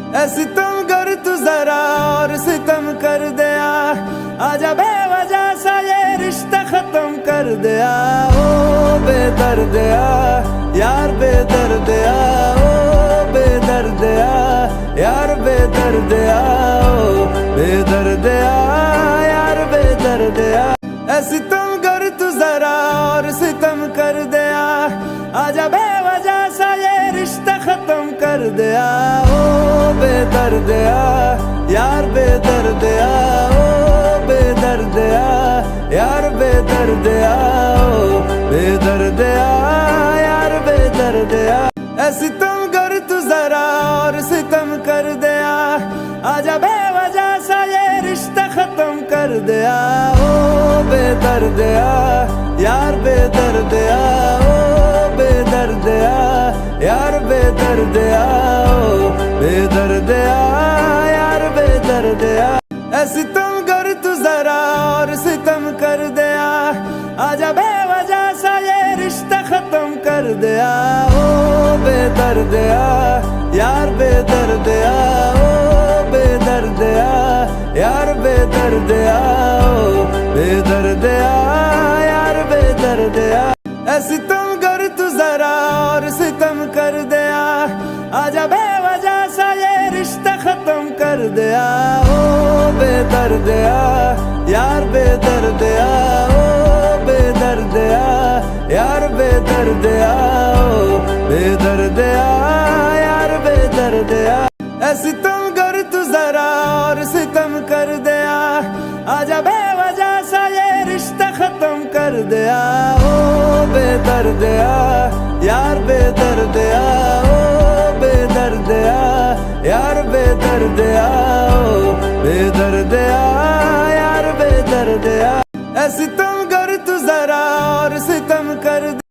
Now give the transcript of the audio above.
ऐ सितम कर तू जरा और सितम कर दिया, आजा बेवजह सा ये रिश्ता खत्म कर दिया। ओ बेदर्दिया यार बेदर्दिया, ओ बेदर्दिया यार बेदर्दिया, ओ बेदर्दिया यार बेदर्दिया। ऐ सितम कर तू जरा और सितम कर दिया, आजा बेवजह सा ये रिश्ता खत्म कर दिया। ओ बेदर्दिया यार बेदर्दिया, ओ बेदर्दिया यार बेदर्दिया, ओ बेदर्दिया यार बेदर्दिया। ऐ सितम कर तू जरा और सितम कर दिया, आजा बेवजह सा ये रिश्ता खत्म कर दिया। ओ बेदर्दिया यार बेदर्दिया, ओ बेदर्दिया यार बेदर्दिया, ओ बेदर्दिया यार बेदर्दिया। ऐ सितम कर तू जरा और सितम कर दिया, आजा बेवजह सा ये रिश्ता खत्म कर दिया। ओ बेदर्दिया यार बेदर्दिया, ओ बेदर्दिया यार बेदर्दिया, ओ बेदर्दिया यार बेदर्दिया। ऐ सितम कर तू जरा और सितम कर दिया, आजा बेवजह सा ये रिश्ता खत्म कर दिया। ओ बेदर्दिया यार बेदर्दिया, ओ बेदर्दिया यार बेदर्दिया, ओ बेदर्दिया यार बेदर्दिया। ऐ सितम कर तू जरा और सितम कर दिया, आजा बेवजह सा ये रिश्ता खत्म कर दिया। ओ बेदर्दिया यार बेदर्दिया, ओ बेदर्दिया यार बेदर्दिया, ओ बेदर्दिया यार बेदर्दिया। ऐ सितम कर तू जरा और सितम कर